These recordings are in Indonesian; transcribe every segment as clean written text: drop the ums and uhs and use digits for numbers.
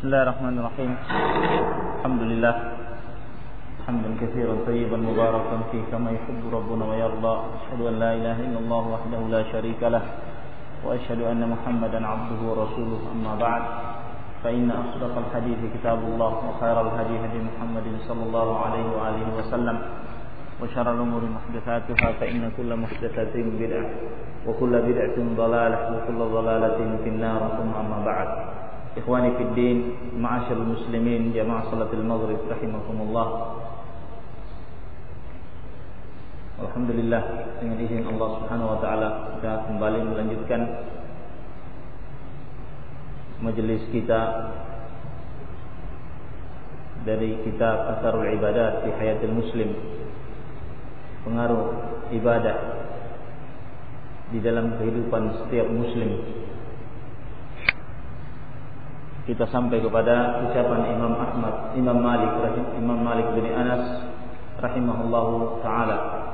Bismillahirrahmanirrahim. Alhamdulillah hamdan katsiran thayyiban mubarakan fihi kama yuhibbu rabbuna wa yarda. Asyhadu an la ilaha illallah wahdahu la syarika lah wa asyhadu anna Muhammadan 'abduhu wa rasuluhu. Amma ba'd. Fa inna asdaqal hadithi kitabullah wa khairal hadi hadi Muhammadin sallallahu alaihi wa alihi wasallam wa syarrul umuri muhdatsatuha fa inna kulla muhdatsatin bid'ah wa kulla bid'atin dhalalah wa kulla dhalalatin fin-nar. Amma ba'd. Ikhwani fid din, ma'asyiral muslimin, jamaah salatul maghrib rahimakumullah. Alhamdulillah, dengan izin Allah Subhanahu wa taala kita kembali melanjutkan majelis kita dari kitab Atharul Ibadat fi Hayatil Muslim. Pengaruh ibadah di dalam kehidupan setiap muslim. Kita sampai kepada ucapan Imam Malik bin Anas rahimahullahu taala.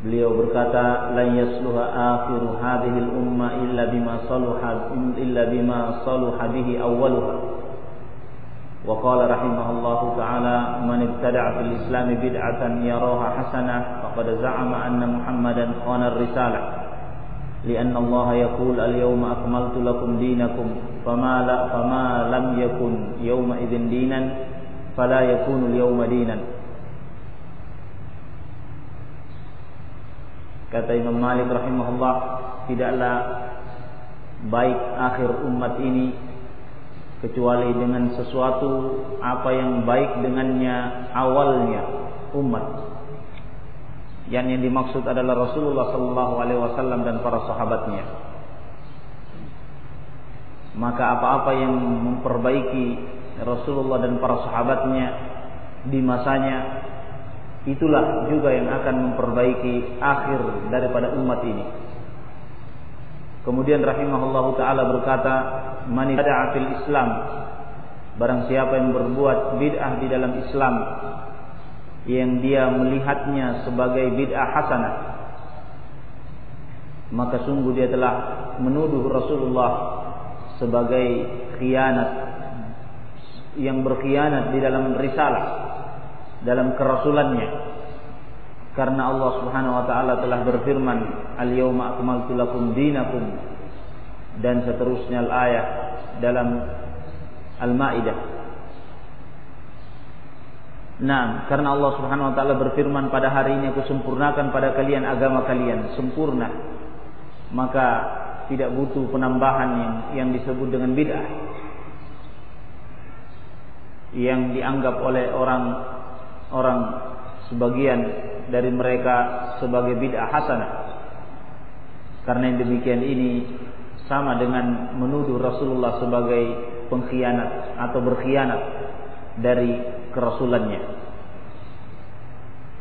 Beliau berkata, "La yasluha akhiru hadhihi al-umma illa bima saluha bihi awwaluha." Wa qala rahimahullahu taala, "Man ibtada'a fil Islam bid'atan yaraha hasanah faqad za'ama anna Muhammadan khana ar-risalah." لأن الله يقول اليوم أكملت لكم دينكم فما لم يكن يومئذ دينا فلا يكون اليوم دينا. Kata Imam Malik rahimahullah, tidaklah baik akhir umat ini kecuali dengan sesuatu apa yang baik dengannya awalnya umat. Yang dimaksud adalah Rasulullah sallallahu alaihi wasallam dan para sahabatnya. Maka apa-apa yang memperbaiki Rasulullah dan para sahabatnya di masanya, itulah juga yang akan memperbaiki akhir daripada umat ini. Kemudian rahimahullahu taala berkata, "Man ibtada'a fil Islam", barang siapa yang berbuat bid'ah di dalam Islam yang dia melihatnya sebagai bid'ah hasanah, maka sungguh dia telah menuduh Rasulullah sebagai khianat, yang berkhianat di dalam risalah, dalam kerasulannya. Karena Allah Subhanahu wa taala telah berfirman, "Al-yauma akmaltu lakum dinakum", dan seterusnya ayat dalam Al-Maidah. Nah, karena Allah Subhanahu wa taala berfirman, "Pada hari ini aku sempurnakan pada kalian agama kalian sempurna." Maka tidak butuh penambahan yang disebut dengan bid'ah, yang dianggap oleh orang sebagian dari mereka sebagai bid'ah hasanah. Karena yang demikian ini sama dengan menuduh Rasulullah sebagai pengkhianat atau berkhianat dari kerasulannya.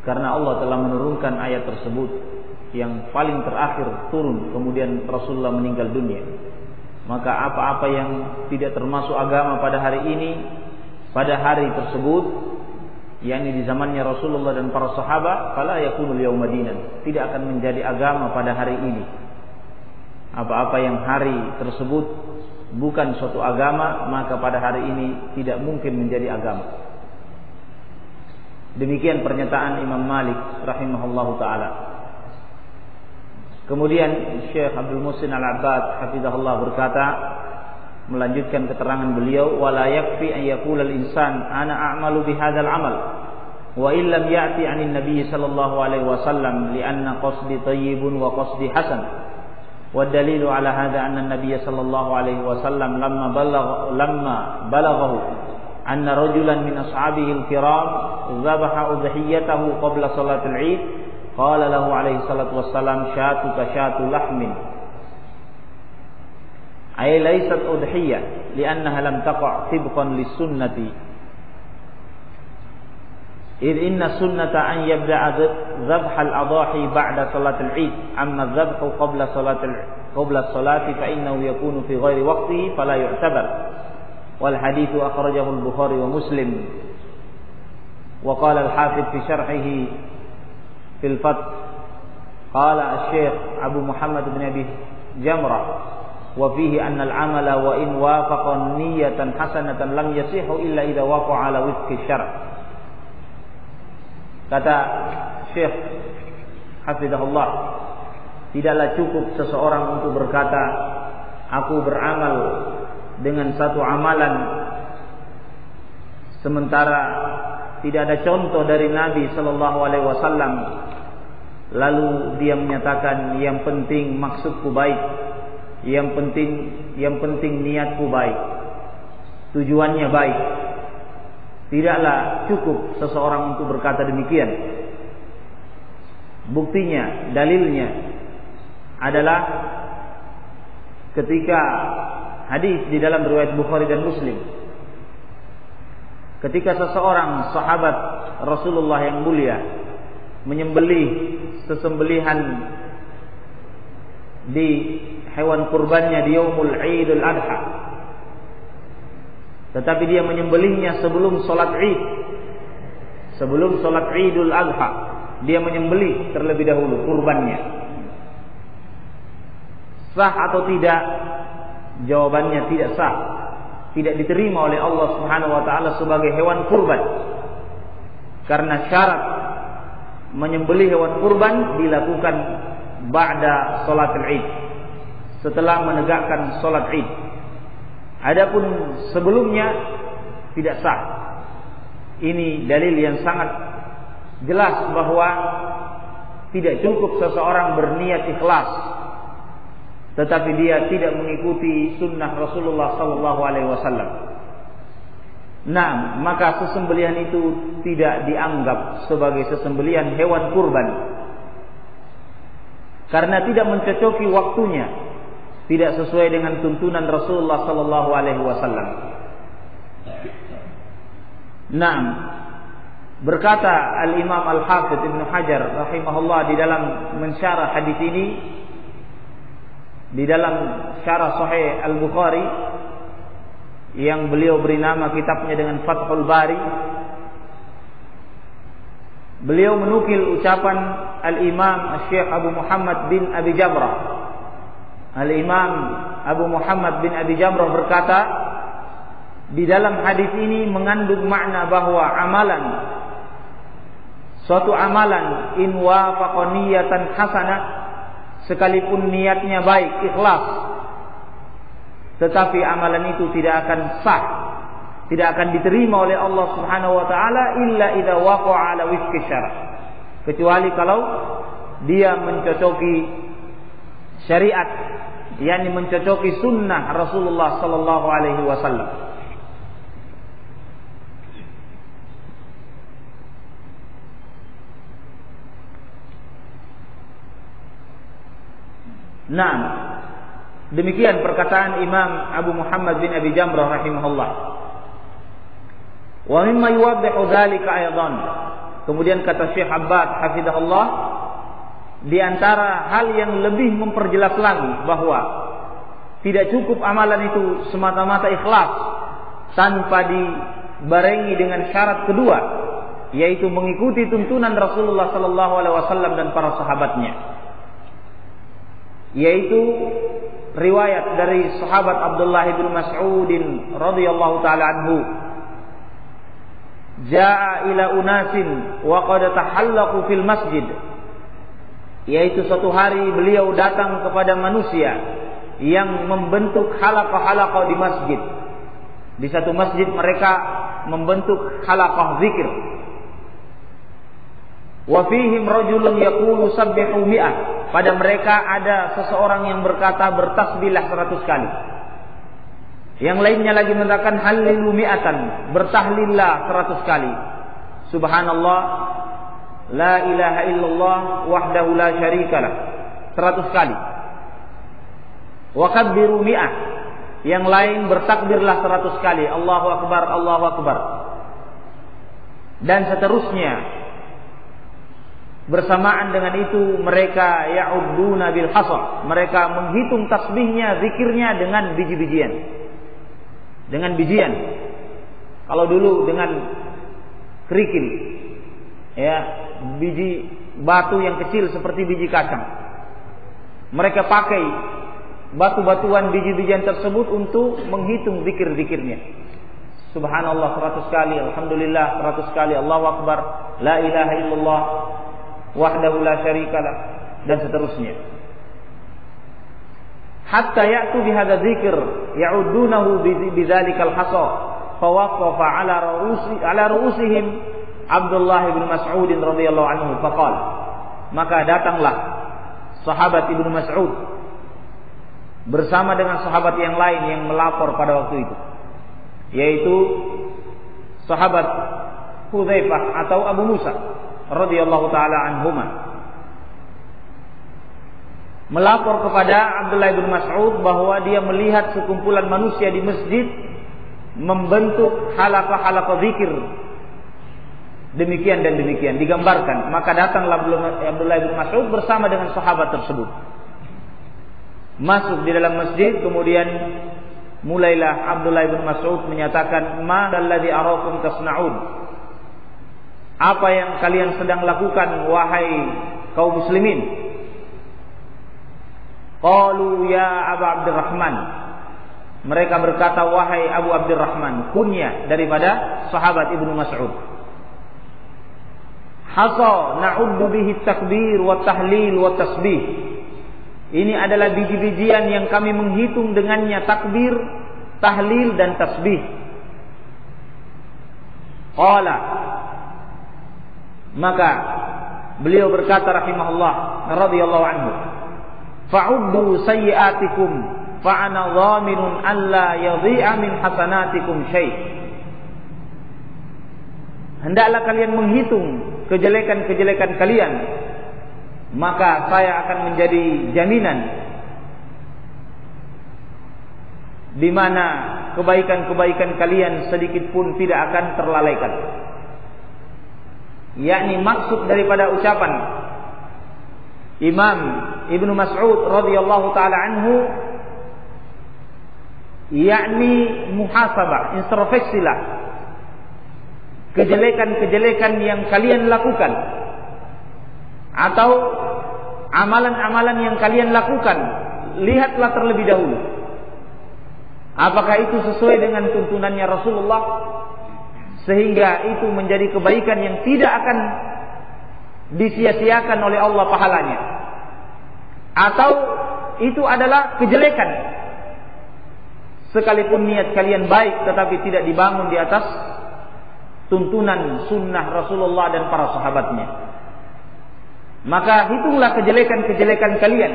Karena Allah telah menurunkan ayat tersebut yang paling terakhir turun, kemudian Rasulullah meninggal dunia. Maka apa-apa yang tidak termasuk agama pada hari ini, pada hari tersebut, yakni di zamannya Rasulullah dan para sahabat, fala yakunul yauma dinan, tidak akan menjadi agama pada hari ini. Apa-apa yang hari tersebut bukan suatu agama, maka pada hari ini tidak mungkin menjadi agama. Demikian pernyataan Imam Malik rahimahullahu taala. Kemudian Syekh Abdul Muhsin Al-Abbad hafizahullah berkata, melanjutkan keterangan beliau, "Wala yakfi an yaqula al-insan ana a'malu bihadzal amal wa illam ya'ti 'anil nabiy sallallahu alaihi wasallam li'anna qasdi thayyibun wa qasdi hasan." Wa dalilu ala hadha anna an-nabiy sallallahu alaihi wasallam lamma balaghahu anna rajulan min ashabihi al-kiram dhabaha udhiyatahu qabla salatil 'id qala lahu alaihi salatu wassalam syatuka syatu lahmin ay laysat udhiyah li'annaha lam taqa' tibqan lis-sunnati id inna sunnata an yabda'a dhabha al-adahi ba'da salatil 'id amma dhabhu qabla salati fa innahu yakunu fi ghairi waqtihi fala yu'tabar. Wal haditsu akhrajahu al-Bukhari wa Muslim. Wa qala al-Hafidz fi syarhihi fil Fath, qala asy-Syaikh Abu Muhammad bin Abi Jamrah wa fihi anna al-amala wa in wafaqa niyatan hasanatan lam yasihu illa idza waqa'a ala wifqi syara'. Kata Syekh hafizahullah, tidaklah cukup seseorang untuk berkata aku beramal dengan satu amalan sementara tidak ada contoh dari Nabi sallallahu alaihi wasallam, lalu dia menyatakan yang penting maksudku baik, yang penting niatku baik, tujuannya baik. Tidaklah cukup seseorang untuk berkata demikian. Buktinya, dalilnya adalah ketika hadis di dalam riwayat Bukhari dan Muslim, ketika seseorang sahabat Rasulullah yang mulia menyembelih sesembelihan di hewan kurbannya di yaumul Idul Adha, tetapi dia menyembelihnya sebelum salat Id, sebelum salat Idul Adha, dia menyembelih terlebih dahulu kurbannya. Sah atau tidak? Jawabannya tidak sah. Tidak diterima oleh Allah Subhanahu wa taala sebagai hewan kurban. Karena syarat menyembelih hewan kurban dilakukan ba'da salatul Id, setelah menegakkan salat Id. Adapun sebelumnya tidak sah. Ini dalil yang sangat jelas bahwa tidak cukup seseorang berniat ikhlas tetapi dia tidak mengikuti sunnah Rasulullah sallallahu alaihi wasallam. Nah, maka sesembelihan itu tidak dianggap sebagai sesembelihan hewan kurban karena tidak mencocoki waktunya, tidak sesuai dengan tuntunan Rasulullah sallallahu alaihi wasallam. Nah, berkata Al-Imam Al-Hafidz Ibnu Hajar rahimahullah di dalam mensyarah hadis ini, di dalam syarah Sahih Al-Bukhari yang beliau beri nama kitabnya dengan Fathul Bari, beliau menukil ucapan Al-Imam Syekh Abu Muhammad bin Abi Jamrah. Al-Imam Abu Muhammad bin Abi Jamrah berkata, di dalam hadis ini mengandung makna bahwa amalan, suatu amalan in wafaqa niyatan hasanah, sekalipun niatnya baik, ikhlas, tetapi amalan itu tidak akan sah, tidak akan diterima oleh Allah Subhanahu wa taala illa idza waqa'a ala wifqi syara', kecuali kalau dia mencocoki syariat, yakni mencocoki sunnah Rasulullah sallallahu alaihi wasallam. Nah, demikian perkataan Imam Abu Muhammad bin Abi Jamrah rahimahullah. Wa mimma yuwaddihu dzalika aidan. Kemudian kata Syekh Abbad hafizahullah, di antara hal yang lebih memperjelas lagi bahwa tidak cukup amalan itu semata-mata ikhlas tanpa dibarengi dengan syarat kedua, yaitu mengikuti tuntunan Rasulullah sallallahu alaihi wasallam dan para sahabatnya. Yaitu riwayat dari sahabat Abdullah bin Mas'ud radhiyallahu taala anhu, jaa ila unasin wa qad tahallaqu fil masjid, yaitu suatu hari beliau datang kepada manusia yang membentuk halaqah-halaqah di masjid. Di satu masjid mereka membentuk halaqah zikir. Wa fihim rajulun yaqulu sabbihu mi'ah. Pada mereka ada seseorang yang berkata bertasbihlah 100 kali. Yang lainnya lagi mengatakan halilu mi'atan, bertahlillah 100 kali. Subhanallah, la ilaha illallah wahdahu la syarikalah, 100 kali. Wa kabbiru mi'ah. Yang lain bertakbirlah 100 kali. Allahu akbar, Allahu akbar. Dan seterusnya. Bersamaan dengan itu mereka ya'udduna bil hasa, mereka menghitung tasbihnya, zikirnya dengan biji-bijian. Dengan bijian. Kalau dulu dengan kerikil, ya, biji batu yang kecil seperti biji kacang. Mereka pakai batu-batuan, biji-bijian tersebut untuk menghitung zikir-zikirnya. Subhanallah 100 kali, Alhamdulillah 100 kali, Allahu Akbar, La ilaha illallah, wahdahu la syarikalah, dan seterusnya. Hatta ya'tu bihadza dzikr ya'udunahu bidzalikal hasa fawaqafa ala ru'usihim Abdullah bin Mas'ud radhiyallahu anhu faqala, maka datanglah sahabat Ibnu Mas'ud bersama dengan sahabat yang lain yang melapor pada waktu itu, yaitu sahabat Hudzaifah atau Abu Musa radhiyallahu taala anhuma, melapor kepada Abdullah bin Mas'ud bahwa dia melihat sekumpulan manusia di masjid membentuk halaqah-halaqah zikir demikian dan demikian, digambarkan. Maka datanglah Abdullah bin Mas'ud bersama dengan sahabat tersebut masuk di dalam masjid. Kemudian mulailah Abdullah bin Mas'ud menyatakan, ma alladzi arakum tasna'un, apa yang kalian sedang lakukan wahai kaum muslimin? Qalu ya Abu Abdurrahman, mereka berkata wahai Abu Abdurrahman, kunya daripada sahabat Ibnu Mas'ud. Hasa na'uddu bihi takbir wa tahlil wa tasbih, ini adalah biji-bijian yang kami menghitung dengannya takbir, tahlil dan tasbih. Qala, maka beliau berkata rahimahullah radhiyallahu anhu, fa'uddu sayyi'atikum fa'ana dhaminun alla yadhi'a min hasanatikum syai'. Hendaklah kalian menghitung kejelekan-kejelekan kalian, maka saya akan menjadi jaminan di mana kebaikan-kebaikan kalian sedikit pun tidak akan terlalaikan. Yakni maksud daripada ucapan Imam Ibnu Mas'ud radhiyallahu taala anhu, yakni muhasabah, introspeksilah kejelekan-kejelekan yang kalian lakukan atau amalan-amalan yang kalian lakukan, lihatlah terlebih dahulu apakah itu sesuai dengan tuntunannya Rasulullah, sehingga itu menjadi kebaikan yang tidak akan disia-siakan oleh Allah pahalanya, atau itu adalah kejelekan sekalipun niat kalian baik tetapi tidak dibangun di atas tuntunan sunnah Rasulullah dan para sahabatnya. Maka hitunglah kejelekan-kejelekan kalian,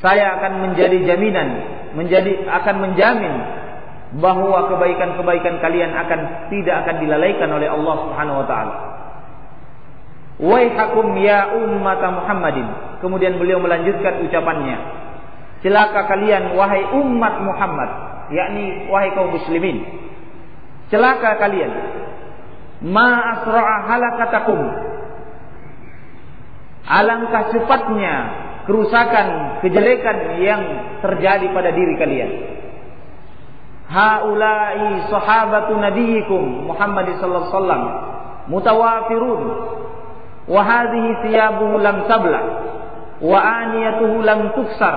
saya akan menjadi jaminan, akan menjamin bahwa kebaikan-kebaikan kalian tidak akan dilalaikan oleh Allah Subhanahu wa taala. Waihakum ya ummata Muhammadin. Kemudian beliau melanjutkan ucapannya, celaka kalian wahai umat Muhammad, yakni wahai kaum muslimin, celaka kalian, ma asra'a halakatakum, alangkah cepatnya kerusakan, kejelekan yang terjadi pada diri kalian. Haula'i sahabatu nabiyikum Muhammad sallallahu alaihi wasallam mutawafirun wa hadhihi thiyabuhu lam tabla wa aniyatuhu lam tuksar.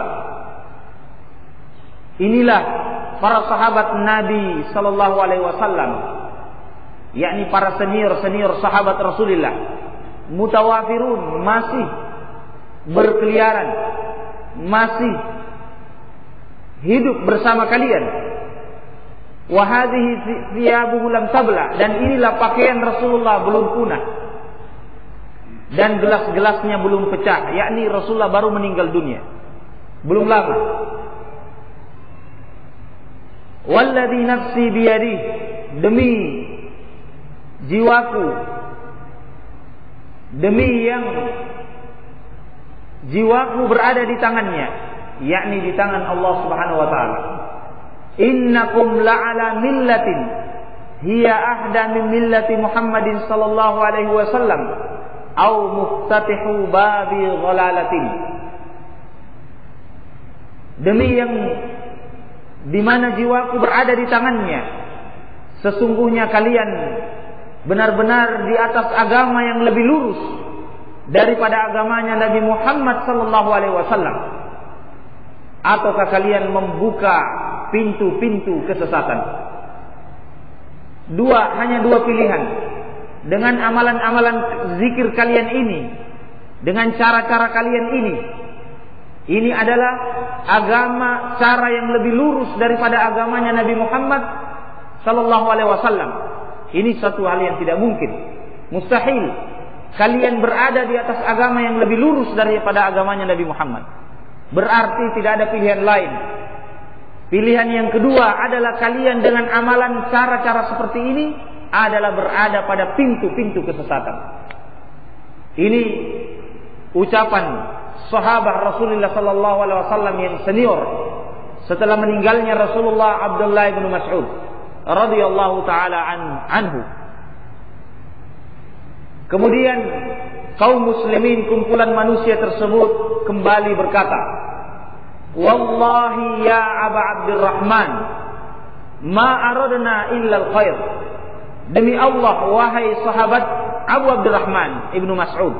Inilah para sahabat Nabi sallallahu alaihi wasallam, yakni para senior sahabat Rasulullah, mutawafirun, masih berkeliaran, masih hidup bersama kalian. Wa hadhihi thiyabuhu lam tabla, dan inilah pakaian Rasulullah belum punah dan gelas-gelasnya belum pecah, yakni Rasulullah baru meninggal dunia, belum lama. Walladzi nafsi biyadihi, demi jiwaku, demi yang jiwaku berada di tangannya, yakni di tangan Allah Subhanahu wa taala. Innakum la'ala millatin hiya ahda min millati Muhammadin sallallahu alaihi wasallam au muftatihu babi dhalalatin. Demi yang di mana jiwaku berada di tangannya, sesungguhnya kalian benar-benar di atas agama yang lebih lurus daripada agamanya Nabi Muhammad sallallahu alaihi wasallam. ataukah kalian membuka pintu-pintu kesesatan? Hanya dua pilihan. Dengan amalan-amalan zikir kalian ini, dengan cara-cara kalian ini adalah agama, cara yang lebih lurus daripada agamanya Nabi Muhammad sallallahu alaihi wasallam. Ini satu hal yang tidak mungkin, mustahil kalian berada di atas agama yang lebih lurus daripada agamanya Nabi Muhammad. Berarti tidak ada pilihan lain. Pilihan yang kedua adalah kalian dengan amalan cara-cara seperti ini adalah berada pada pintu-pintu kesesatan. Ini ucapan sahabat Rasulullah sallallahu alaihi wasallam yang senior setelah meninggalnya Rasulullah, Abdullah bin Mas'ud radhiyallahu taala anhu. Kemudian kaum muslimin, kumpulan manusia tersebut kembali berkata, "Wallahi ya Aba Abdurrahman, ma aradna illa al-khair." Demi Allah, wahai sahabat Abu Abdurrahman Ibnu Mas'ud,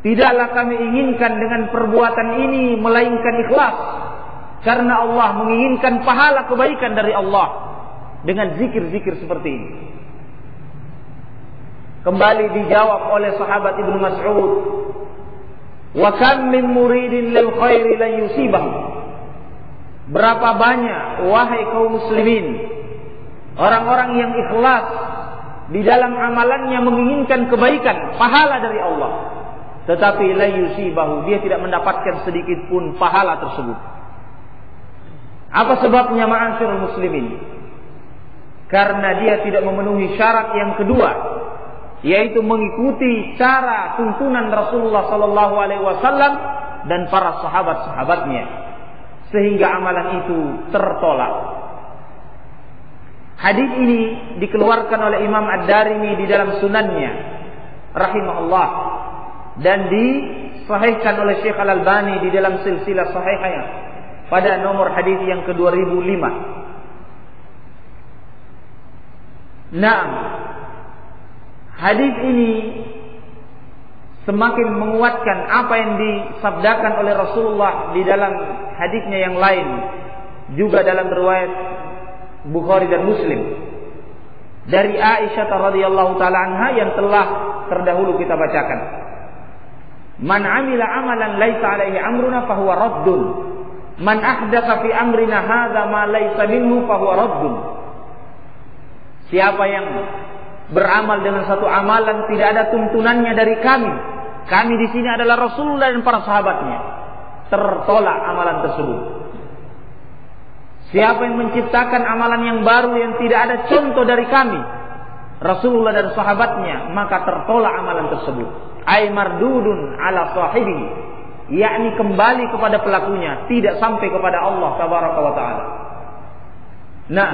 tidaklah kami inginkan dengan perbuatan ini melainkan ikhlas, karena Allah menginginkan pahala kebaikan dari Allah dengan zikir-zikir seperti ini. Kembali dijawab oleh sahabat Ibnu Mas'ud, "Wa kam min muridin lil khairi la yusibahu." Berapa banyak wahai kaum muslimin orang-orang yang ikhlas di dalam amalannya menginginkan kebaikan, pahala dari Allah, tetapi la yusibahu, dia tidak mendapatkan sedikit pun pahala tersebut. Apa sebabnya ma'asyiral muslimin? Karena dia tidak memenuhi syarat yang kedua, yaitu mengikuti cara tuntunan Rasulullah sallallahu alaihi wasallam dan para sahabat-sahabatnya, sehingga amalan itu tertolak. Hadis ini dikeluarkan oleh Imam Ad-Darimi di dalam sunannya rahimahullah, dan disahihkan oleh Syekh Al-Albani di dalam silsilah sahihahnya pada nomor hadis yang ke-2005. Naam, hadis ini semakin menguatkan apa yang disabdakan oleh Rasulullah di dalam hadisnya yang lain, juga dalam riwayat Bukhari dan Muslim dari Aisyah radhiyallahu taala anha yang telah terdahulu kita bacakan. "Man 'amila 'amalan laisa 'alaihi amruna fahuwa raddun. Man ahdatsa fi amrina hadza ma laisa minhu fahuwa raddun." Siapa yang beramal dengan satu amalan tidak ada tuntunannya dari kami di sini adalah Rasulullah dan para sahabatnya, tertolak amalan tersebut. Siapa yang menciptakan amalan yang baru yang tidak ada contoh dari kami, Rasulullah dan sahabatnya, maka tertolak amalan tersebut. Ay mardudun ala sahibi, yakni kembali kepada pelakunya, tidak sampai kepada Allah tabaraka wa taala. Nah,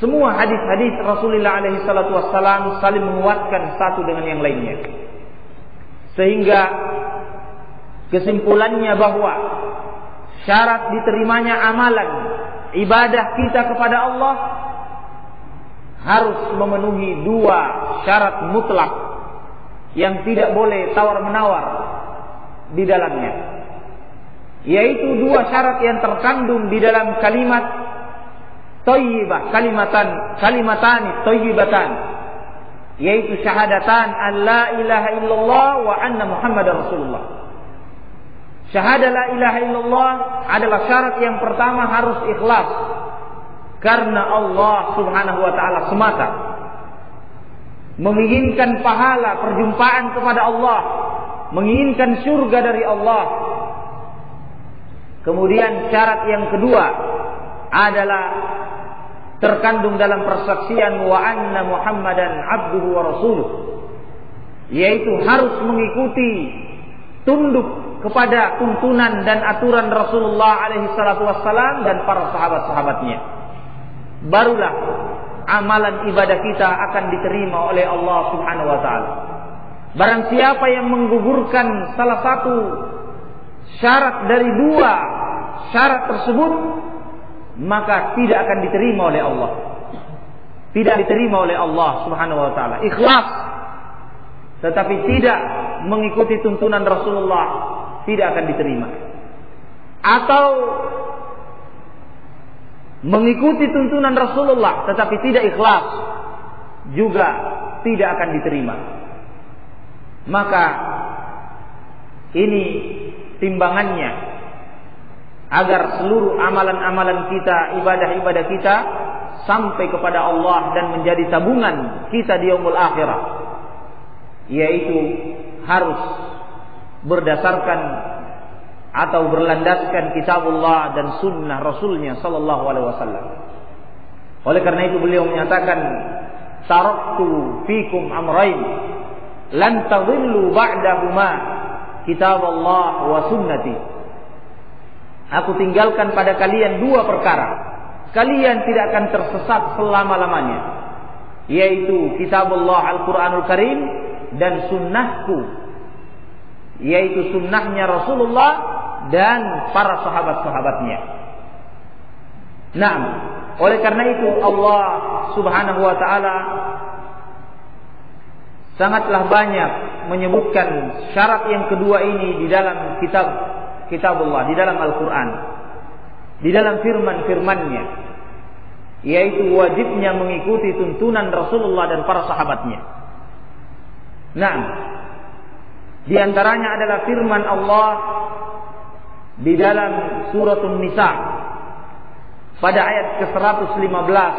semua hadis-hadis Rasulullah alaihi salatu wassalam saling menguatkan satu dengan yang lainnya, sehingga kesimpulannya bahwa syarat diterimanya amalan ibadah kita kepada Allah harus memenuhi dua syarat mutlak yang tidak boleh tawar-menawar di dalamnya, yaitu dua syarat yang terkandung di dalam kalimat thayyibah, kalimatani thayyibatan, yaitu syahadatan an la ilaha illallah wa anna muhammadar rasulullah. Syahadat la ilaha illallah adalah syarat yang pertama, harus ikhlas karena Allah subhanahu wa ta'ala semata, menginginkan pahala perjumpaan kepada Allah, menginginkan surga dari Allah. Kemudian syarat yang kedua adalah terkandung dalam persaksian wa anna muhammadan abduhu wa rasuluh, yaitu harus mengikuti, tunduk kepada tuntunan dan aturan Rasulullah alaihi salatu wassalam dan para sahabat-sahabatnya. Barulah amalan ibadah kita akan diterima oleh Allah subhanahu wa ta'ala. Barang siapa yang menggugurkan salah satu syarat dari dua syarat tersebut, maka tidak akan diterima oleh Allah. Tidak diterima oleh Allah subhanahu wa ta'ala. Ikhlas tetapi tidak mengikuti tuntunan Rasulullah tidak akan diterima. atau mengikuti tuntunan Rasulullah tetapi tidak ikhlas, juga tidak akan diterima. Maka ini timbangannya agar seluruh amalan-amalan kita, ibadah-ibadah kita sampai kepada Allah dan menjadi tabungan kita di yaumul akhirah, yaitu harus berdasarkan atau berlandaskan kitabullah dan sunnah Rasulnya sallallahu alaihi wasallam. Oleh karena itu beliau menyatakan, taraktu fikum amrayn lan tadhillu ba'dahuma, kitabullah wa sunnati. Aku tinggalkan pada kalian dua perkara, kalian tidak akan tersesat selama-lamanya, yaitu kitabullah Al-Quranul Karim dan sunnahku, yaitu sunnahnya Rasulullah dan para sahabat-sahabatnya. Nah, oleh karena itu Allah Subhanahu wa taala sangatlah banyak menyebutkan syarat yang kedua ini di dalam kitabullah, di dalam Al-Quran, di dalam firman-firmannya, yaitu wajibnya mengikuti tuntunan Rasulullah dan para sahabatnya. Nah, di antaranya adalah firman Allah di dalam surat An-Nisa pada ayat ke-115.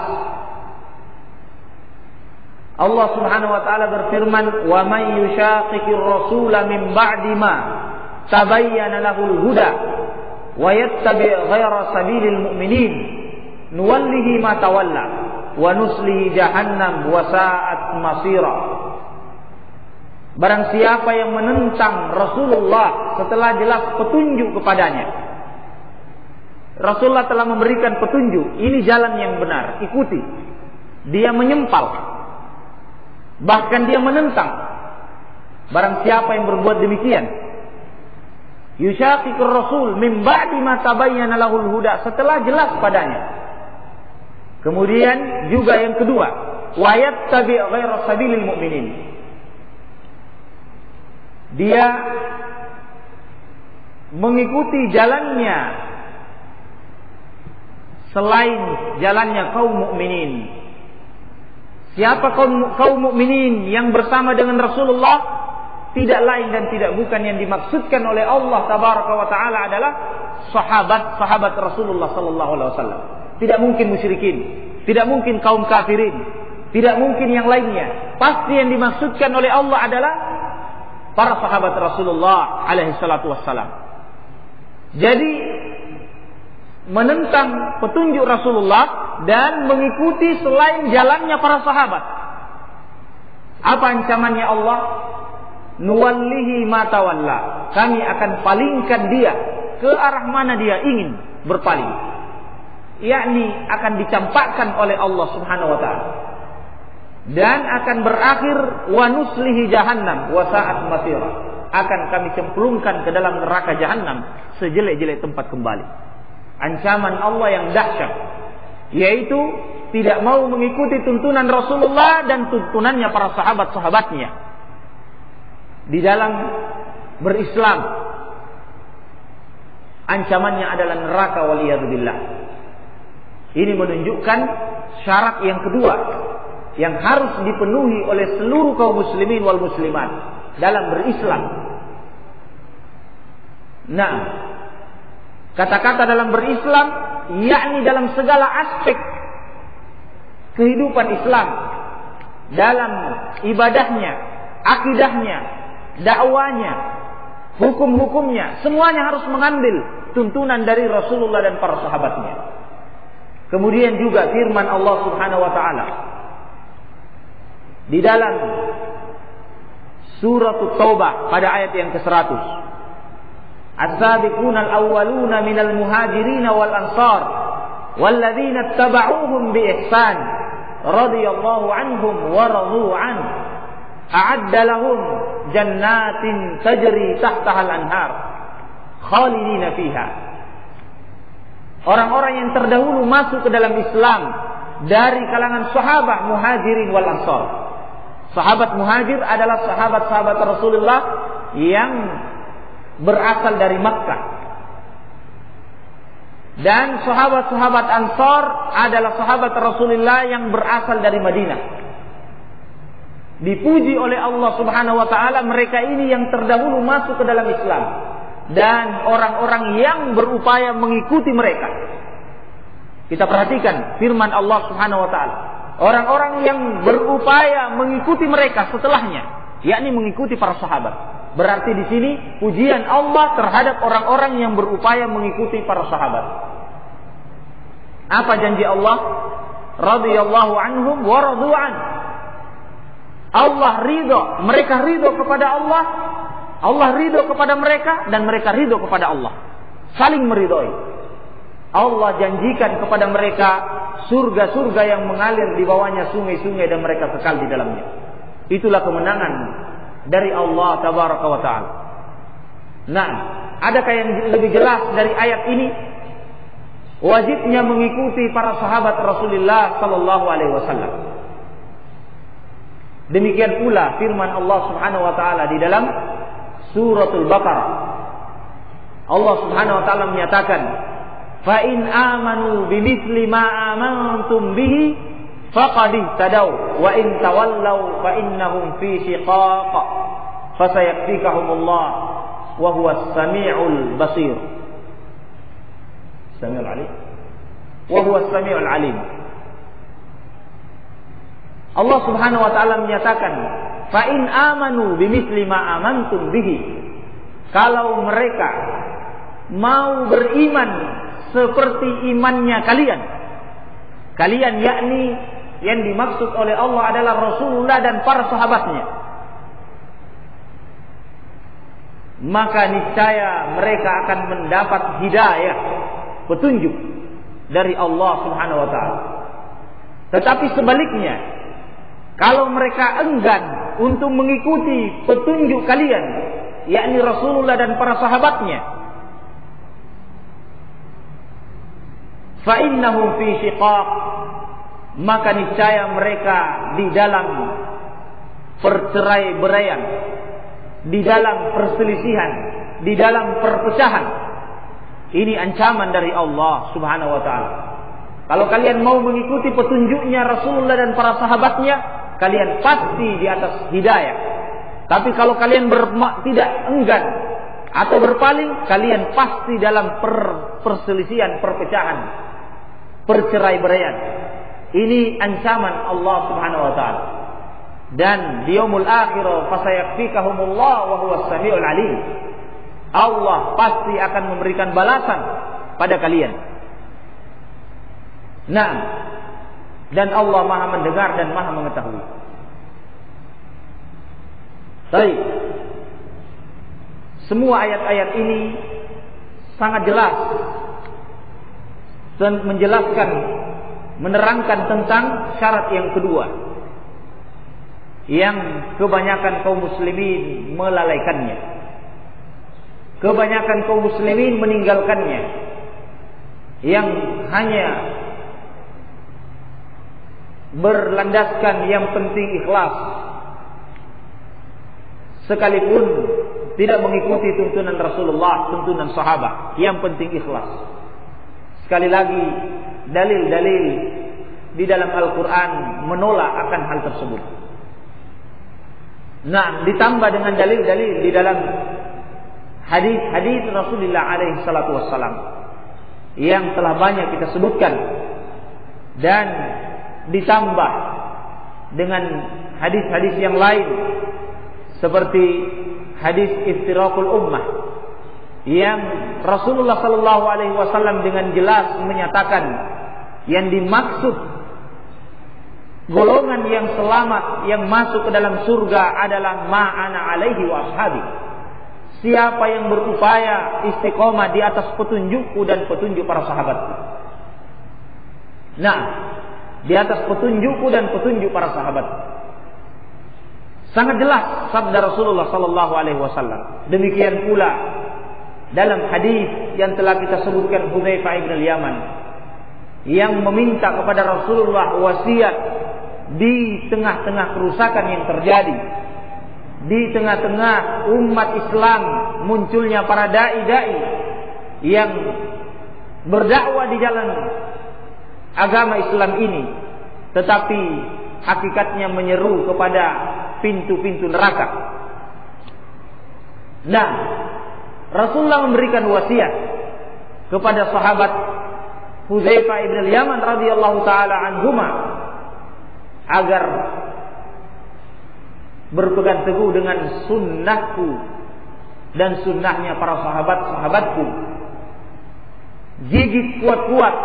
Allah Subhanahu wa taala berfirman, "Wa may yushaqiqir rasula min ba'di ma tabayyana lahul huda wa yattabi' ghayra sabilil mu'minin nuwallihi ma tawalla wa nuslihi jahannam wa sa'at masira." Barang siapa yang menentang Rasulullah setelah jelas petunjuk kepadanya, Rasulullah telah memberikan petunjuk, ini jalan yang benar, ikuti. Dia menyempal, bahkan dia menentang. Barang siapa yang berbuat demikian, yushaqiqur rasul min ba'di ma tabayyana lahul huda, setelah jelas padanya. Kemudian juga yang kedua, wa yattabi' ghayra sabilil mu'minin. Dia mengikuti jalannya selain jalannya kaum mukminin. Siapa kaum mukminin yang bersama dengan Rasulullah? Tidak lain dan tidak bukan yang dimaksudkan oleh Allah Tabaraka wa taala adalah sahabat-sahabat Rasulullah sallallahu alaihi wasallam. Tidak mungkin musyrikin, tidak mungkin kaum kafirin, tidak mungkin yang lainnya. Pasti yang dimaksudkan oleh Allah adalah para sahabat Rasulullah alaihi salatu wassalam. Jadi menentang petunjuk Rasulullah dan mengikuti selain jalannya para sahabat. Apa ancamannya Allah? Nuwallihi ma tawalla. Kami akan palingkan dia ke arah mana dia ingin berpaling. Yakni akan dicampakkan oleh Allah Subhanahu wa taala. Dan akan berakhir wa nuslihi jahannam wa sa'at masira. Akan kami cemplungkan ke dalam neraka jahannam, sejelek-jelek tempat kembali. Ancaman Allah yang dahsyat, yaitu tidak mau mengikuti tuntunan Rasulullah dan tuntunannya para sahabat-sahabatnya di dalam berislam. Ancamannya adalah neraka waliyadzubillah. Ini menunjukkan syarat yang kedua yang harus dipenuhi oleh seluruh kaum muslimin wal muslimat dalam berislam. Nah, kata-kata dalam berislam yakni dalam segala aspek kehidupan Islam, dalam ibadahnya, akidahnya, dakwanya, hukum-hukumnya, semuanya harus mengambil tuntunan dari Rasulullah dan para sahabatnya. Kemudian juga firman Allah Subhanahu wa taala di dalam surat Taubah pada ayat yang ke-100. As-sabiquna al-awwaluna minal muhajirin wal ansar walladzina ittaba'uuhum bi ihsan radhiyallahu anhum wa radu an a'adda lahum jannatin tajri tahtaha al-anhar khalidina fiha. Orang-orang yang terdahulu masuk ke dalam Islam dari kalangan sahabat muhajirin wal ansar. Sahabat muhajir adalah sahabat-sahabat Rasulullah yang berasal dari Makkah. Dan sahabat-sahabat Ansar adalah sahabat Rasulullah yang berasal dari Madinah. Dipuji oleh Allah Subhanahu wa taala, mereka ini yang terdahulu masuk ke dalam Islam dan orang-orang yang berupaya mengikuti mereka. Kita perhatikan firman Allah Subhanahu wa taala, orang-orang yang berupaya mengikuti mereka setelahnya, yakni mengikuti para sahabat. Berarti di sini pujian Allah terhadap orang-orang yang berupaya mengikuti para sahabat. Apa janji Allah? Radhiyallahu anhum wa radu an. Allah ridho, mereka ridho kepada Allah, Allah ridho kepada mereka, dan mereka ridho kepada Allah. Saling meridhoi. Allah janjikan kepada mereka surga-surga yang mengalir di bawahnya sungai-sungai dan mereka kekal di dalamnya. Itulah kemenangan dari Allah Tabaraka wa Ta'ala. Nah, adakah yang lebih jelas dari ayat ini? Wajibnya mengikuti para sahabat Rasulullah Sallallahu Alaihi Wasallam. Demikian pula firman Allah Subhanahu wa taala di dalam suratul Baqarah. Allah Subhanahu wa taala menyatakan, "Fa in amanu bimithli ma amantum bihi faqad ihtadaw wa in tawallaw fa innahum fi shiqaq fasayakfikahumullah wa huwas samiul basir." Samiul alim. Wa huwas samiul alim. Allah Subhanahu wa taala menyatakan, "Fa in amanu bimithli ma amantum bihi." Kalau mereka mau beriman seperti imannya kalian. Kalian yakni yang dimaksud oleh Allah adalah Rasulullah dan para sahabatnya. Maka niscaya mereka akan mendapat hidayah, petunjuk dari Allah Subhanahu wa taala. Tetapi sebaliknya, kalau mereka enggan untuk mengikuti petunjuk kalian, yakni Rasulullah dan para sahabatnya, fa innahum fi shiqaq, maka niscaya mereka di dalam perceraian, di dalam perselisihan, di dalam perpecahan. Ini ancaman dari Allah Subhanahu wa taala. Kalau kalian mau mengikuti petunjuknya Rasulullah dan para sahabatnya, kalian pasti di atas hidayah. Tapi kalau kalian tidak enggan atau berpaling, kalian pasti dalam perselisihan, perpecahan, perceraian. Ini ancaman Allah Subhanahu wa taala. Dan di yaumul akhir fasayakfikahumullah wa huwas samiul alim. Allah pasti akan memberikan balasan pada kalian. Nah, dan Allah Maha mendengar dan Maha mengetahui. Baik. Semua ayat-ayat ini sangat jelas dan menjelaskan, menerangkan tentang syarat yang kedua, yang kebanyakan kaum muslimin melalaikannya. Kebanyakan kaum muslimin meninggalkannya, yang hanya berlandaskan yang penting ikhlas, sekalipun tidak mengikuti tuntunan Rasulullah, tuntunan sahabat, yang penting ikhlas. Sekali lagi, dalil-dalil di dalam Al-Quran menolak akan hal tersebut. Nah, ditambah dengan dalil-dalil di dalam hadis-hadis Rasulullah alaihi salatu wassalam yang telah banyak kita sebutkan, dan ditambah dengan hadis-hadis yang lain seperti hadis iftiraqul ummah, yang Rasulullah sallallahu alaihi wasallam dengan jelas menyatakan yang dimaksud golongan yang selamat yang masuk ke dalam surga adalah ma'ana alaihi wa ashabi. Siapa yang berupaya istiqomah di atas petunjukku dan petunjuk para sahabatku. Nah, di atas petunjukku dan petunjuk para sahabat. Sangat jelas sabda Rasulullah sallallahu alaihi wasallam. Demikian pula dalam hadis yang telah kita sebutkan Hudzaifah bin al-Yaman, yang meminta kepada Rasulullah wasiat di tengah-tengah kerusakan yang terjadi, di tengah-tengah umat Islam munculnya para dai-dai yang berdakwah di jalan agama Islam ini, tetapi hakikatnya menyeru kepada pintu-pintu neraka. Nah, Rasulullah memberikan wasiat kepada sahabat Hudzaifah ibn al-Yaman radhiyallahu taala anhuma agar berpegang teguh dengan sunnahku dan sunnahnya para sahabat-sahabatku. Gigit kuat-kuat,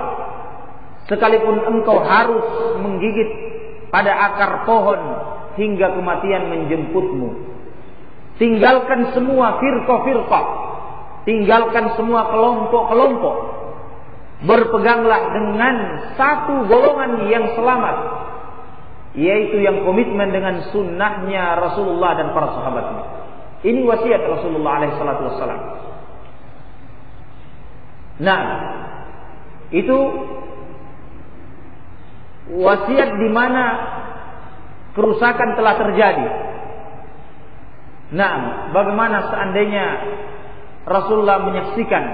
sekalipun engkau harus menggigit pada akar pohon hingga kematian menjemputmu. Tinggalkan semua firqah-firqah, tinggalkan semua kelompok-kelompok. Berpeganglah dengan satu golongan yang selamat, yaitu yang komitmen dengan sunnahnya Rasulullah dan para sahabatnya. Ini wasiat Rasulullah SAW. Nah, itu wasiat di mana kerusakan telah terjadi. Nah, bagaimana seandainya Rasulullah menyaksikan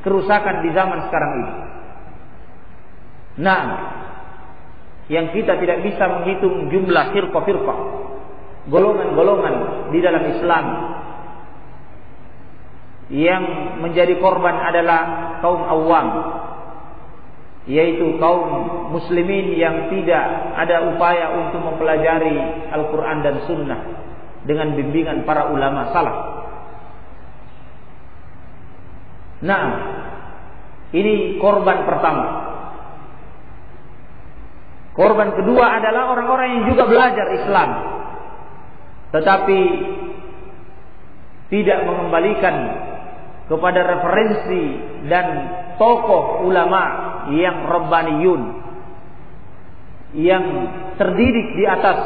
kerusakan di zaman sekarang ini? Nah, yang kita tidak bisa menghitung jumlah firqah-firqah, golongan-golongan di dalam Islam. Yang menjadi korban adalah kaum awam, yaitu kaum muslimin yang tidak ada upaya untuk mempelajari Al-Quran dan Sunnah dengan bimbingan para ulama salaf. Nah, ini korban pertama. Korban kedua adalah orang-orang yang juga belajar Islam, tetapi tidak mengembalikan kepada referensi dan tokoh ulama yang rabbaniyun, yang terdidik di atas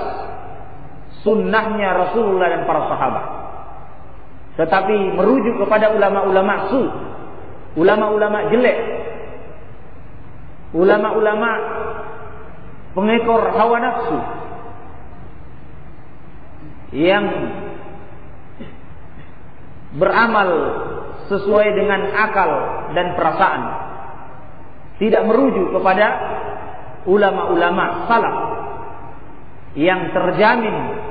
sunnahnya Rasulullah dan para sahabat, tetapi merujuk kepada ulama-ulama su, ulama-ulama jelek, ulama-ulama pengekor hawa nafsu yang beramal sesuai dengan akal dan perasaan, tidak merujuk kepada ulama-ulama salaf yang terjamin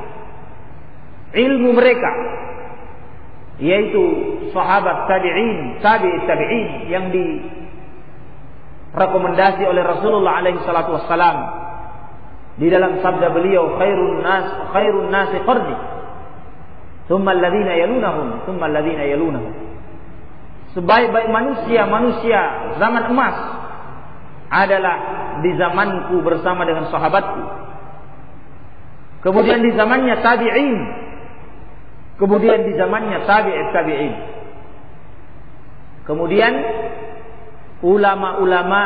ilmu mereka, yaitu sahabat tabi'in, tabi'in yang direkomendasi oleh Rasulullah alaihi salatu wassalam di dalam sabda beliau, khairun nasi qarni thumma alladhina yalunahum thumma alladhina yalunahum. Sebaik-baik manusia zaman emas adalah di zamanku bersama dengan sahabatku. Kemudian di zamannya tabi'in, kemudian di zamannya tabi'in. Kemudian ulama-ulama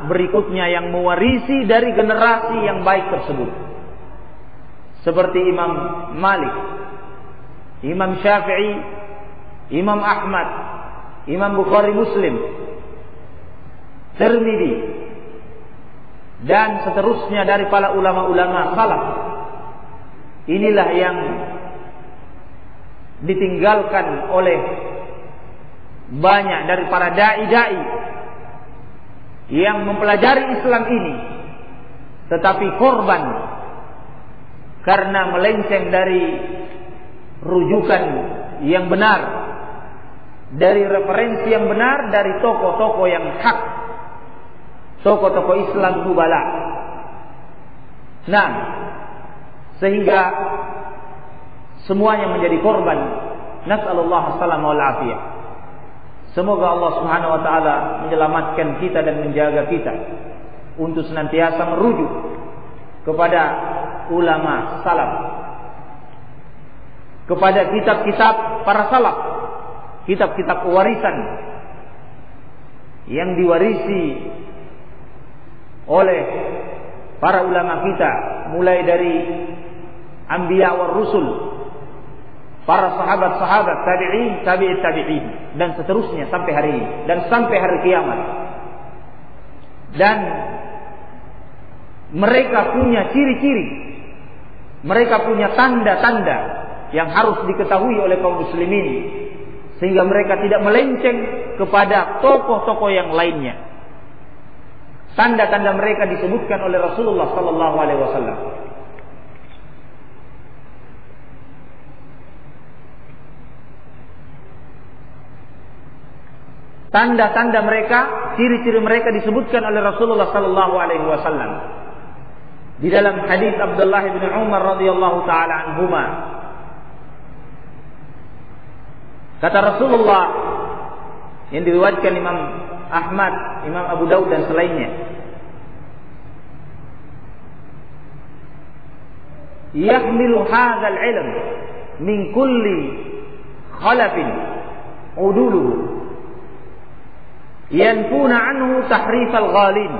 berikutnya yang mewarisi dari generasi yang baik tersebut, seperti Imam Malik, Imam Syafi'i, Imam Ahmad, Imam Bukhari, Muslim, Tirmidzi, dan seterusnya dari para ulama-ulama salaf. Inilah yang ditinggalkan oleh banyak dari para dai-dai yang mempelajari Islam ini, tetapi korban karena melenceng dari rujukan yang benar, dari referensi yang benar, dari tokoh-tokoh yang hak, tokoh-tokoh Islam kubala. Nah, sehingga semuanya menjadi korban. Nas'alullah as-salama wal afiyah. Semoga Allah Subhanahu wa taala menyelamatkan kita dan menjaga kita untuk senantiasa merujuk kepada ulama salaf, kepada kitab-kitab para salaf, kitab-kitab warisan yang diwarisi oleh para ulama kita, mulai dari anbiya war rusul, para sahabat-sahabat, tabi'in, tabi'in, dan seterusnya sampai hari ini dan sampai hari kiamat. Dan mereka punya ciri-ciri, mereka punya tanda-tanda yang harus diketahui oleh kaum muslimin, sehingga mereka tidak melenceng kepada tokoh-tokoh yang lainnya. Tanda-tanda mereka disebutkan oleh Rasulullah sallallahu alaihi wasallam. Tanda-tanda mereka, ciri-ciri mereka disebutkan oleh Rasulullah sallallahu alaihi wasallam. Di dalam hadis Abdullah bin Umar radhiyallahu taala anhuma, kata Rasulullah yang diriwayatkan Imam Ahmad, Imam Abu Daud dan selainnya, yahmilu hadzal ilm min kulli khalafin uduluhu yanfuna anhu tahrifal ghalin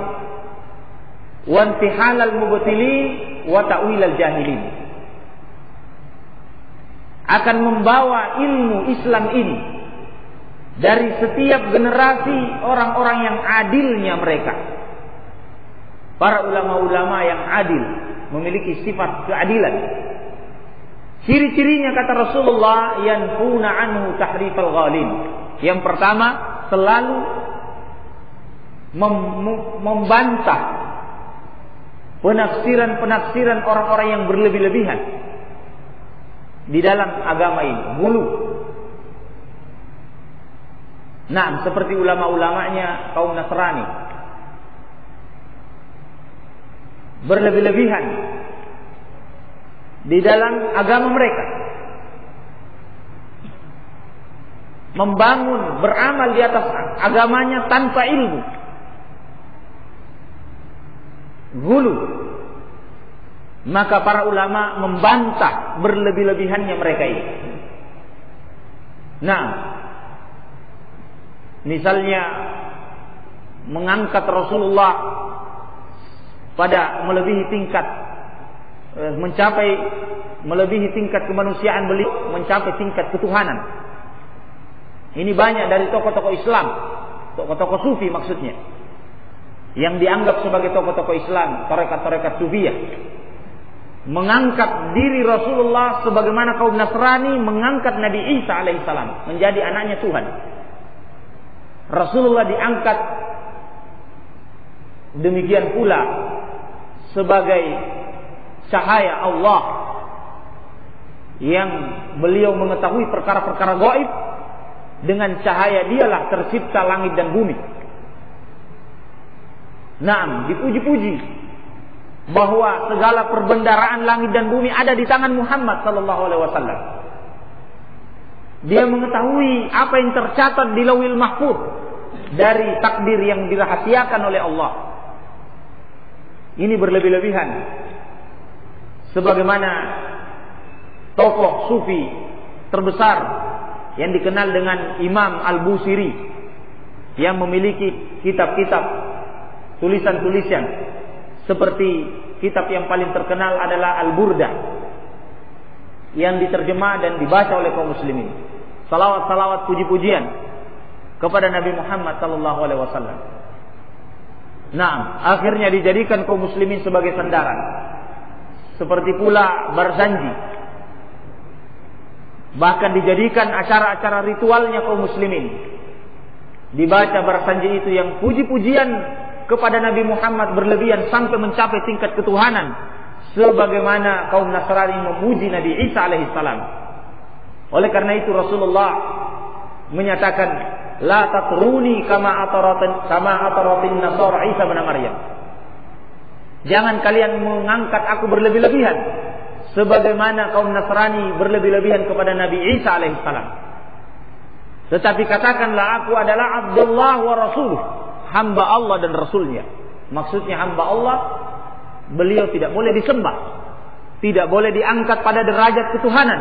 wa intihalal mubtilin wa ta'wilal jahilin. Akan membawa ilmu Islam ini dari setiap generasi orang-orang yang adilnya mereka, para ulama-ulama yang adil, memiliki sifat keadilan. Ciri-cirinya kata Rasulullah, yanfuna anhu tahrifal ghalin. Yang pertama, selalu membantah penafsiran orang-orang yang berlebih-lebihan di dalam agama ini, gulu. Nah, seperti ulama-ulamanya kaum Nasrani, berlebih-lebihan di dalam agama mereka, membangun, beramal di atas agamanya tanpa ilmu, gulu. Maka para ulama membantah berlebih-lebihannya mereka ini. Nah, misalnya mengangkat Rasulullah pada melebihi tingkat, melebihi tingkat kemanusiaan beliau, mencapai tingkat ketuhanan. Ini banyak dari tokoh-tokoh Islam, tokoh-tokoh sufi maksudnya, yang dianggap sebagai tokoh-tokoh Islam, tarekat-tarekat sufiyah, mengangkat diri Rasulullah sebagaimana kaum Nasrani mengangkat Nabi Isa alaihissalam menjadi anaknya Tuhan. Rasulullah diangkat demikian pula sebagai cahaya Allah yang beliau mengetahui perkara-perkara gaib. Dengan cahaya dialah tercipta langit dan bumi. Naam, dipuji-puji bahwa segala perbendaharaan langit dan bumi ada di tangan Muhammad sallallahu alaihi wasallam. Dia mengetahui apa yang tercatat di Lauhil Mahfuz dari takdir yang dirahasiakan oleh Allah. Ini berlebih-lebihan. Sebagaimana tokoh sufi terbesar yang dikenal dengan Imam Al-Busiri, yang memiliki kitab-kitab, tulisan-tulisan, seperti kitab yang paling terkenal adalah Al-Burdah, yang diterjemah dan dibaca oleh kaum muslimin. Salawat-salawat puji-pujian kepada Nabi Muhammad sallallahu alaihi wasallam. Nah, akhirnya dijadikan kaum muslimin sebagai sandaran. Seperti pula Barzanji, bahkan dijadikan acara-acara ritualnya kaum muslimin. Dibaca Barzanji itu yang puji-pujian kepada Nabi Muhammad berlebihan sampai mencapai tingkat ketuhanan, sebagaimana kaum Nasrani memuji Nabi Isa alaihissalam. Oleh karena itu Rasulullah menyatakan, la tatruni kama ataratin Nasara Isa bin Maryam. Jangan kalian mengangkat aku berlebih-lebihan sebagaimana kaum Nasrani berlebih-lebihan kepada Nabi Isa alaihissalam. Tetapi katakanlah aku adalah Abdullah wa Rasuluh, hamba Allah dan Rasulnya. Maksudnya hamba Allah, beliau tidak boleh disembah, tidak boleh diangkat pada derajat ketuhanan.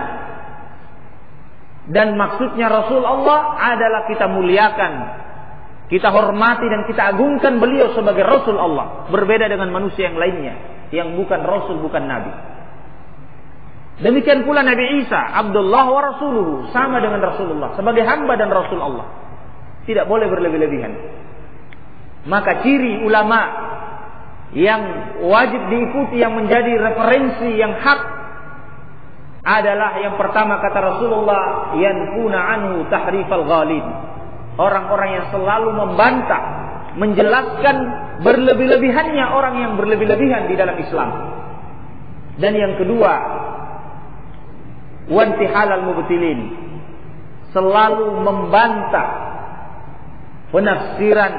Dan maksudnya Rasul Allah adalah kita muliakan, kita hormati dan kita agungkan beliau sebagai Rasul Allah. Berbeda dengan manusia yang lainnya yang bukan Rasul, bukan Nabi. Demikian pula Nabi Isa, Abdullah wa Rasuluhu, sama dengan Rasulullah, sebagai hamba dan Rasul Allah. Tidak boleh berlebih-lebihan. Maka ciri ulama yang wajib diikuti, yang menjadi referensi yang hak, adalah yang pertama kata Rasulullah, yanfuna anhu tahrifal ghalin, orang-orang yang selalu membantah, menjelaskan berlebih-lebihannya orang yang berlebih-lebihan di dalam Islam. Dan yang kedua, wantihalal mubtilin, selalu membantah penafsiran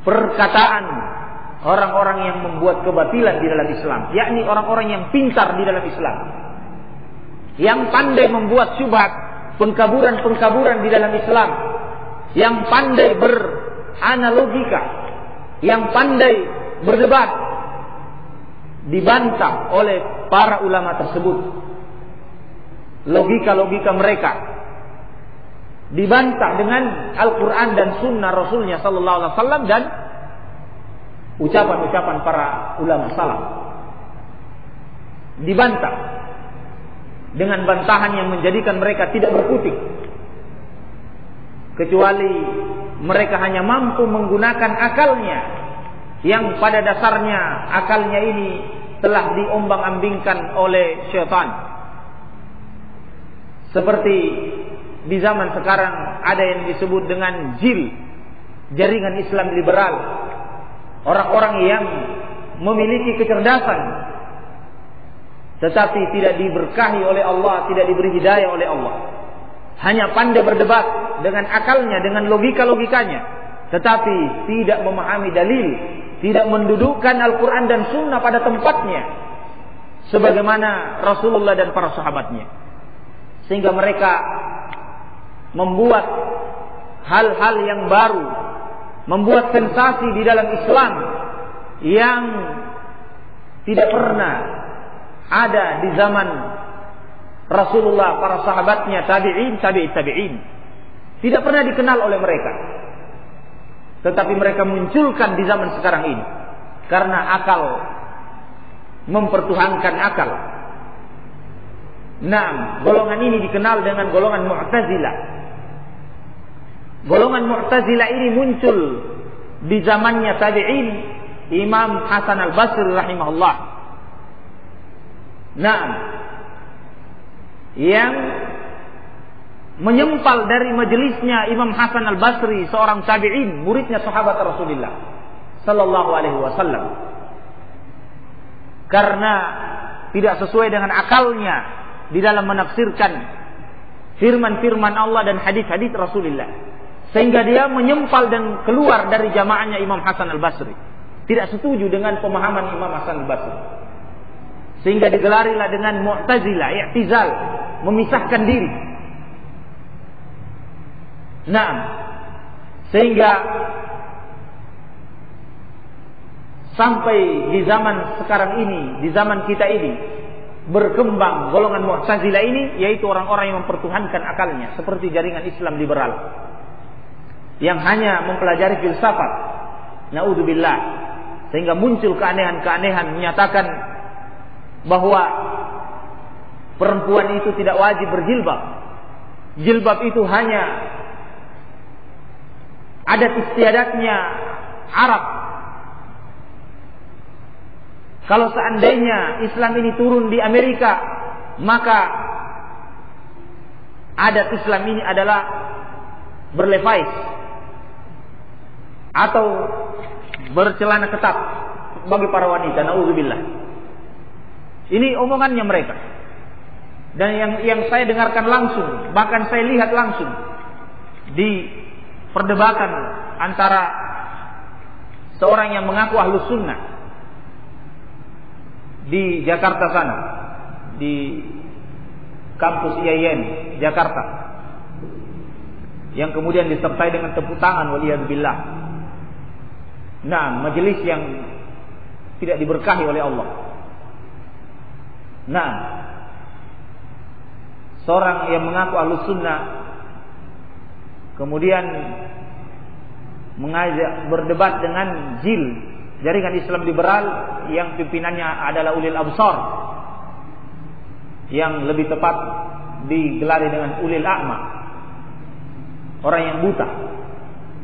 perkataan orang-orang yang membuat kebatilan di dalam Islam, yakni orang-orang yang pintar di dalam Islam, yang pandai membuat syubhat, pengkaburan-pengkaburan di dalam Islam, yang pandai beranalogika, yang pandai berdebat, dibantah oleh para ulama tersebut. Logika-logika mereka dibantah dengan Al-Quran dan Sunnah Rasulnya Sallallahu Alaihi Wasallam dan ucapan-ucapan para ulama salaf. Dibantah dengan bantahan yang menjadikan mereka tidak berkutik, kecuali mereka hanya mampu menggunakan akalnya, yang pada dasarnya akalnya ini telah diombang-ambingkan oleh syaitan. Seperti di zaman sekarang ada yang disebut dengan JIL, jaringan Islam liberal. Orang-orang yang memiliki kecerdasan tetapi tidak diberkahi oleh Allah, tidak diberi hidayah oleh Allah, hanya pandai berdebat dengan akalnya, dengan logika-logikanya, tetapi tidak memahami dalil, tidak mendudukkan Al-Quran dan Sunnah pada tempatnya sebagaimana Rasulullah dan para sahabatnya, sehingga mereka membuat hal-hal yang baru, membuat sensasi di dalam Islam yang tidak pernah ada di zaman Rasulullah, para sahabatnya, tabi'in, tabi'in. Tidak pernah dikenal oleh mereka. Tetapi mereka munculkan di zaman sekarang ini karena akal mempertuhankan akal. Nah, golongan ini dikenal dengan golongan Mu'tazilah. Golongan Mu'tazilah ini muncul di zamannya tabi'in, Imam Hasan al-Basri rahimahullah. Nah, yang menyempal dari majelisnya Imam Hasan al-Basri, seorang tabi'in, muridnya sahabat Rasulullah sallallahu alaihi wasallam, karena tidak sesuai dengan akalnya di dalam menafsirkan firman-firman Allah dan hadis-hadis Rasulullah, sehingga dia menyempal dan keluar dari jamaahnya Imam Hasan al-Basri, tidak setuju dengan pemahaman Imam Hasan al-Basri, sehingga digelarilah dengan Mu'tazilah, i'tizal, memisahkan diri. Nah, sehingga sampai di zaman sekarang ini, di zaman kita ini, berkembang golongan Mu'tazilah ini, yaitu orang-orang yang mempertuhankan akalnya, seperti jaringan Islam liberal yang hanya mempelajari filsafat, naudzubillah, sehingga muncul keanehan-keanehan menyatakan bahwa perempuan itu tidak wajib berjilbab. Jilbab itu hanya adat istiadatnya Arab. Kalau seandainya Islam ini turun di Amerika, maka adat Islam ini adalah berlevi's atau bercelana ketat bagi para wanita. Nauzubillah. Ini omongannya mereka. Dan yang saya dengarkan langsung, bahkan saya lihat langsung di perdebatan antara seorang yang mengaku ahlus sunnah di Jakarta sana, di kampus IAIN Jakarta, yang kemudian disertai dengan tepuk tangan, waliyadzubillah. Nah, majelis yang tidak diberkahi oleh Allah. Nah, seorang yang mengaku ahlus sunnah kemudian mengajak berdebat dengan JIL, jaringan Islam liberal, yang pimpinannya adalah ulil absar, yang lebih tepat digelari dengan ulil a'ma, orang yang buta,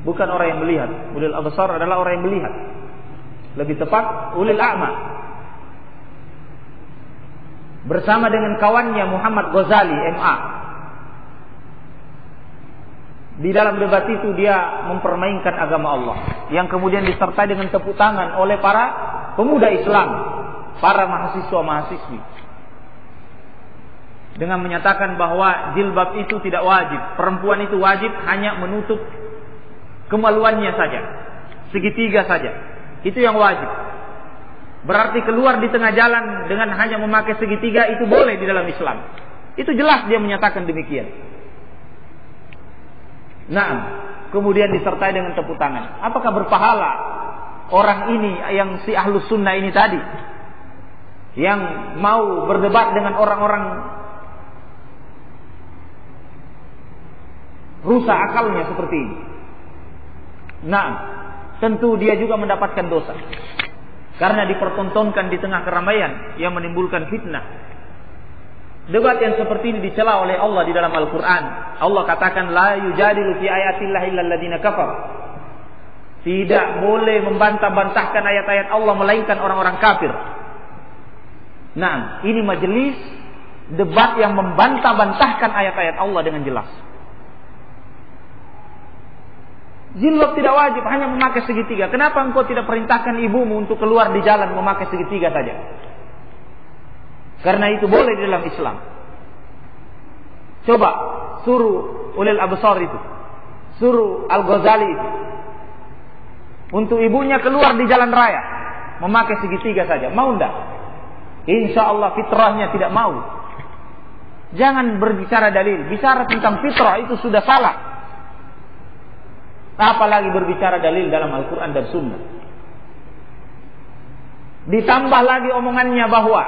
bukan orang yang melihat. Ulil absar adalah orang yang melihat, lebih tepat ulil a'ma. Bersama dengan kawannya Muhammad Ghazali MA, di dalam debat itu dia mempermainkan agama Allah, yang kemudian disertai dengan tepuk tangan oleh para pemuda Islam, para mahasiswa-mahasiswi, dengan menyatakan bahwa jilbab itu tidak wajib, perempuan itu wajib hanya menutup kemaluannya saja, segitiga saja, itu yang wajib. Berarti keluar di tengah jalan dengan hanya memakai segitiga itu boleh di dalam Islam. Itu jelas dia menyatakan demikian. Nah, kemudian disertai dengan tepuk tangan. Apakah berpahala orang ini yang si ahlus sunnah ini tadi, yang mau berdebat dengan orang-orang rusak akalnya seperti ini? Nah, tentu dia juga mendapatkan dosa, karena dipertontonkan di tengah keramaian yang menimbulkan fitnah. Debat yang seperti ini dicela oleh Allah di dalam Al-Quran. Allah katakan, la yujadilu fi ayatillah illa alladziina kafar. Tidak boleh membantah-bantahkan ayat-ayat Allah melainkan orang-orang kafir. Nah, ini majelis debat yang membantah-bantahkan ayat-ayat Allah dengan jelas. Jilbab tidak wajib, hanya memakai segitiga. Kenapa engkau tidak perintahkan ibumu untuk keluar di jalan memakai segitiga saja? Karena itu boleh di dalam Islam. Coba suruh ulil absar itu, suruh Al-Ghazali itu, untuk ibunya keluar di jalan raya memakai segitiga saja, mau enggak? Insya Allah fitrahnya tidak mau. Jangan berbicara dalil, bicara tentang fitrah itu sudah salah. Apalagi berbicara dalil dalam Al-Quran dan Sunnah. Ditambah lagi omongannya bahwa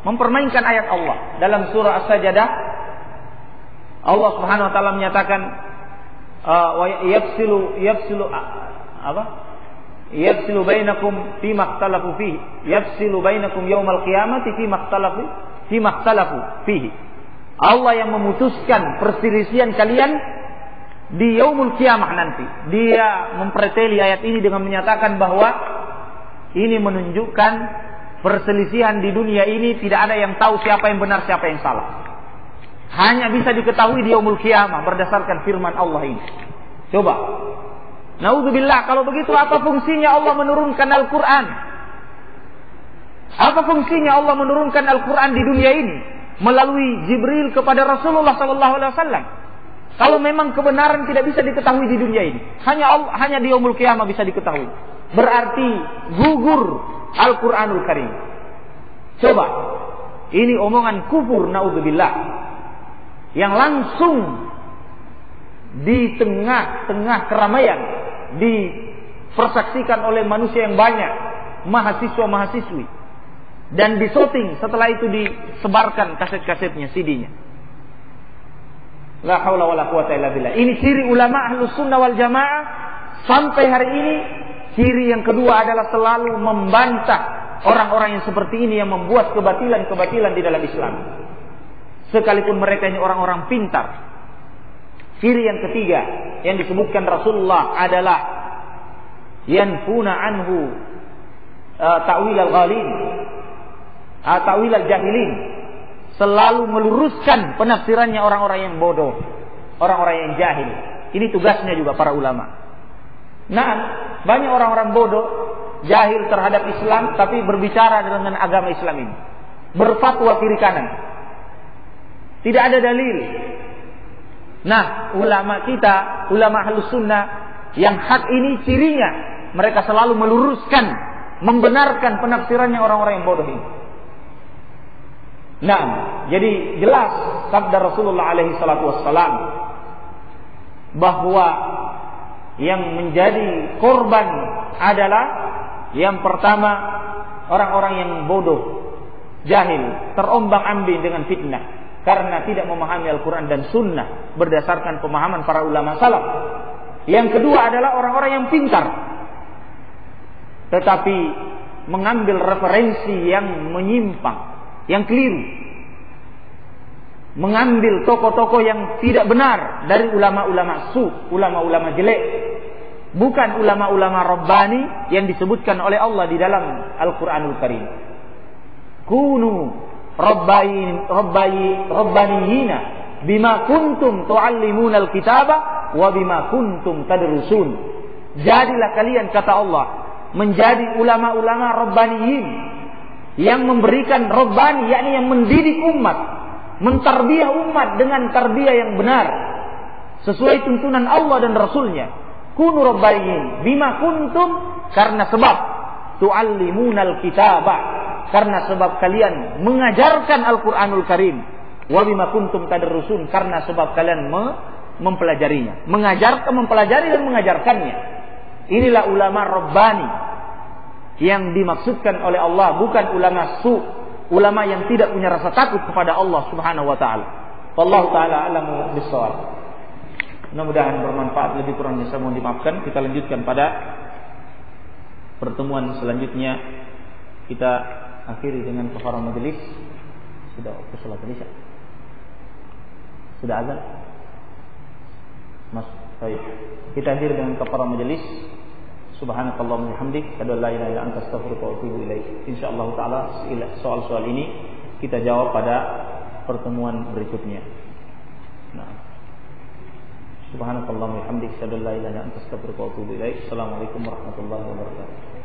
mempermainkan ayat Allah. Dalam surah As-Sajdah, Allah Subhanahu wa taala menyatakan yafsilu bainakum fima ikhtalafu fihi, yafsilu bainakum yaumal qiyamati fima ikhtalafu fihi. Allah yang memutuskan perselisihan kalian di yaumul qiyamah nanti. Dia mempreteli ayat ini dengan menyatakan bahwa ini menunjukkan perselisihan di dunia ini tidak ada yang tahu siapa yang benar, siapa yang salah. Hanya bisa diketahui di yaumul qiyamah berdasarkan firman Allah ini. Coba. Naudzubillah, kalau begitu apa fungsinya Allah menurunkan Al-Quran? Apa fungsinya Allah menurunkan Al-Quran di dunia ini melalui Jibril kepada Rasulullah SAW? Kalau memang kebenaran tidak bisa diketahui di dunia ini, hanya di yaumul qiyamah bisa diketahui. Berarti gugur Al-Quranul Karim. Coba, ini omongan kufur, naudzubillah, yang langsung di tengah-tengah keramaian dipersaksikan oleh manusia yang banyak, mahasiswa-mahasiswi, dan disoting, setelah itu disebarkan kaset-kasetnya, CD-nya. La haula wala quwata illa billah. Ini ciri ulama Ahlus Sunnah wal Jamaah sampai hari ini. Ciri yang kedua adalah selalu membantah orang-orang yang seperti ini yang membuat kebatilan-kebatilan di dalam Islam, sekalipun mereka ini orang-orang pintar. Ciri yang ketiga yang disebutkan Rasulullah adalah yanfuna anhu ta'wil al-ghalin, ta'wil al-jahilin. Selalu meluruskan penafsirannya orang-orang yang bodoh, orang-orang yang jahil. Ini tugasnya juga para ulama. Nah, banyak orang-orang bodoh, jahil terhadap Islam, tapi berbicara dengan agama Islam ini, berfatwa kiri kanan, tidak ada dalil. Nah, ulama kita, ulama Ahlus Sunnah yang hak ini cirinya, mereka selalu meluruskan, membenarkan penafsirannya orang-orang yang bodoh ini. Nah, jadi jelas sabda Rasulullah alaihi salatu wassalam bahwa yang menjadi korban adalah yang pertama orang-orang yang bodoh, jahil, terombang-ambing dengan fitnah karena tidak memahami Al-Quran dan Sunnah berdasarkan pemahaman para ulama salaf. Yang kedua adalah orang-orang yang pintar tetapi mengambil referensi yang menyimpang, yang keliru, mengambil tokoh-tokoh yang tidak benar dari ulama-ulama ulama-ulama jelek, bukan ulama-ulama Rabbani yang disebutkan oleh Allah di dalam Al-Quranul Karim. Kunu rabbaniyina bima kuntum tuallimuna al-kitaba wa bima kuntum tadrusun. Jadilah kalian, kata Allah, menjadi ulama-ulama rabbaniyin yang memberikan rabbani, yakni yang mendidik umat, mentarbiyah umat dengan tarbiyah yang benar sesuai tuntunan Allah dan Rasulnya. Kunu rabbaniyin bima kuntum, karena sebab tuallimunal kitabah, karena sebab kalian mengajarkan Al-Qur'anul Karim. Wa bima kuntum tadrusun, karena sebab kalian mempelajarinya, mengajarkan, mempelajari dan mengajarkannya. Inilah ulama rabbani yang dimaksudkan oleh Allah, bukan ulama su, ulama yang tidak punya rasa takut kepada Allah Subhanahu wa taala. Wallahu taala a'lamu bissawab. Mudah-mudahan bermanfaat, lebih kurangnya saya mohon dimaafkan. Kita lanjutkan pada pertemuan selanjutnya. Kita akhiri dengan kafarah majelis. Sudah waktu salat Isya. Sudah azan? Mas, baik. Kita akhiri dengan kafarah majelis. Subhanakallahumma wa bihamdik, asyhadu an la ilaha illa anta, astaghfiruka wa atubu ilaik. Insyaallah taala soal-soal ini kita jawab pada pertemuan berikutnya. Nah. Subhanakallahumma wa bihamdik, asyhadu an la ilaha illa anta, astaghfiruka wa atubu ilaik. Assalamualaikum warahmatullahi wabarakatuh.